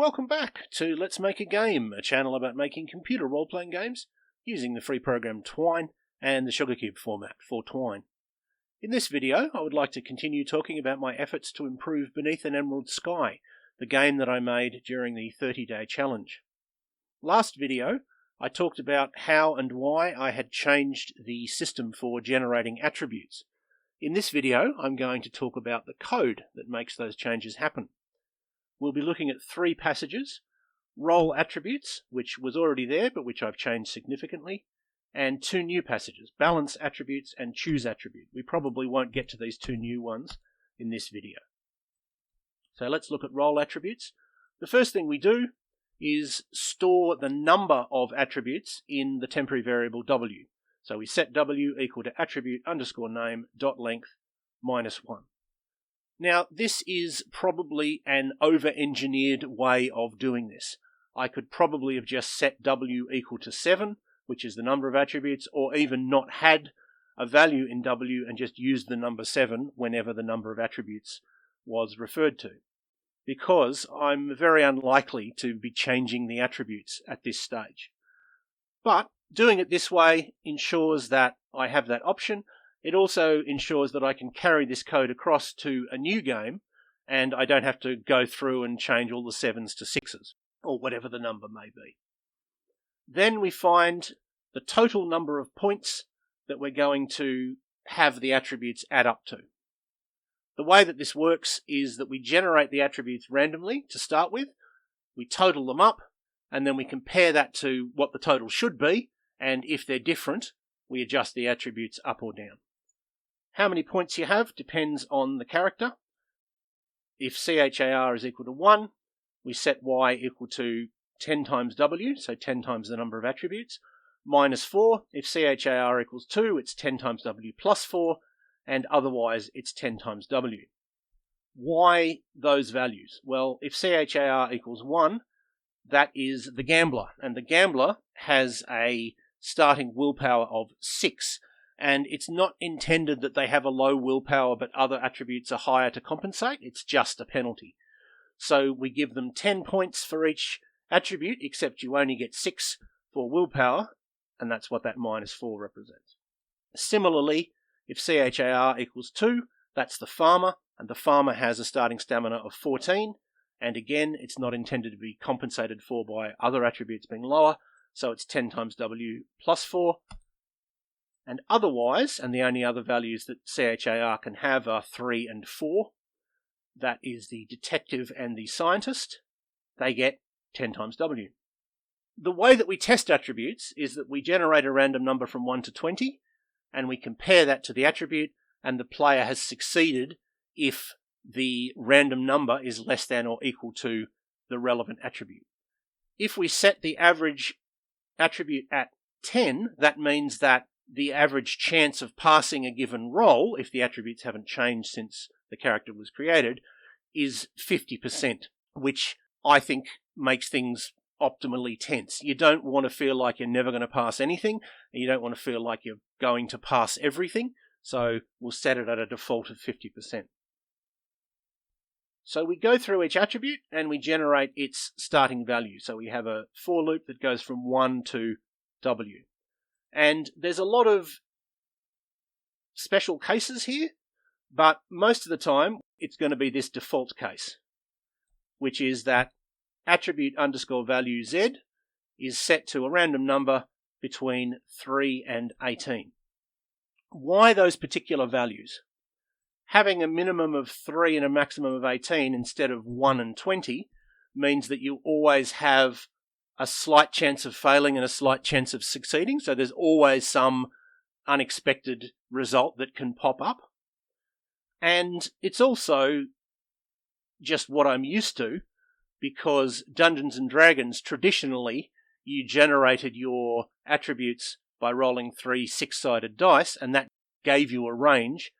Welcome back to Let's Make a Game, a channel about making computer role-playing games using the free program Twine and the Sugarcube format for Twine. In this video, I would like to continue talking about my efforts to improve Beneath an Emerald Sky, the game that I made during the 30-day challenge. Last video, I talked about how and why I had changed the system for generating attributes. In this video, I'm going to talk about the code that makes those changes happen. We'll be looking at three passages: role attributes, which was already there but which I've changed significantly, and two new passages, balance attributes and choose attribute. We probably won't get to these two new ones in this video. So let's look at role attributes. The first thing we do is store the number of attributes in the temporary variable w. So we set w equal to attribute underscore name dot length minus 1. Now, this is probably an over-engineered way of doing this. I could probably have just set w equal to 7, which is the number of attributes, or even not had a value in w and just used the number 7 whenever the number of attributes was referred to, because I'm very unlikely to be changing the attributes at this stage. But doing it this way ensures that I have that option. It also ensures that I can carry this code across to a new game and I don't have to go through and change all the 7s to 6s, or whatever the number may be. Then we find the total number of points that we're going to have the attributes add up to. The way that this works is that we generate the attributes randomly to start with, we total them up, and then we compare that to what the total should be, and if they're different, we adjust the attributes up or down. How many points you have depends on the character. If char is equal to 1, we set y equal to 10 times w, so 10 times the number of attributes, minus 4. If char equals 2, it's 10 times w plus 4, and otherwise it's 10 times w. Why those values? Well, if char equals 1, that is the gambler, and the gambler has a starting willpower of 6, and it's not intended that they have a low willpower but other attributes are higher to compensate. It's just a penalty. So we give them 10 points for each attribute, except you only get 6 for willpower, and that's what that minus 4 represents. Similarly, if char equals 2, that's the farmer, and the farmer has a starting stamina of 14, and again, it's not intended to be compensated for by other attributes being lower, so it's 10 times w plus 4. And otherwise, and the only other values that char can have are 3 and 4. That is the detective and the scientist. They get 10 times w. The way that we test attributes is that we generate a random number from 1 to 20, and we compare that to the attribute, and the player has succeeded if the random number is less than or equal to the relevant attribute. If we set the average attribute at 10, that means that the average chance of passing a given role, if the attributes haven't changed since the character was created, is 50%, which I think makes things optimally tense. You don't want to feel like you're never going to pass anything, and you don't want to feel like you're going to pass everything, so we'll set it at a default of 50%. So we go through each attribute and we generate its starting value. So we have a for loop that goes from 1 to w. And there's a lot of special cases here, but most of the time it's going to be this default case, which is that attribute underscore value z is set to a random number between 3 and 18. Why those particular values? Having a minimum of 3 and a maximum of 18 instead of 1 and 20 means that you always have a slight chance of failing and a slight chance of succeeding. So there's always some unexpected result that can pop up. And it's also just what I'm used to, because Dungeons and Dragons, traditionally, you generated your attributes by rolling 3 6-sided dice, and that gave you a range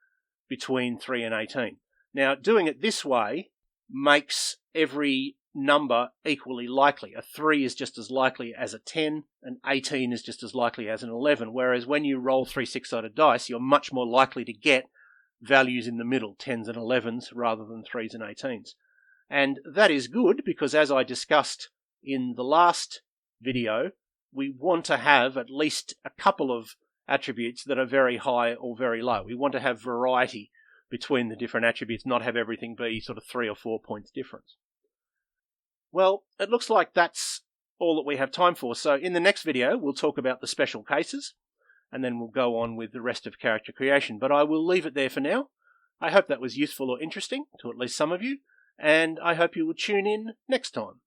between 3 and 18. Now, doing it this way makes every number equally likely. A 3 is just as likely as a 10, and 18 is just as likely as an 11, whereas when you roll 3 6-sided dice, you're much more likely to get values in the middle, 10s and 11s, rather than 3s and 18s. And that is good because, as I discussed in the last video, we want to have at least a couple of attributes that are very high or very low. We want to have variety between the different attributes, not have everything be sort of 3 or 4 points difference. Well, it looks like that's all that we have time for. So in the next video, we'll talk about the special cases, and then we'll go on with the rest of character creation. But I will leave it there for now. I hope that was useful or interesting to at least some of you, and I hope you will tune in next time.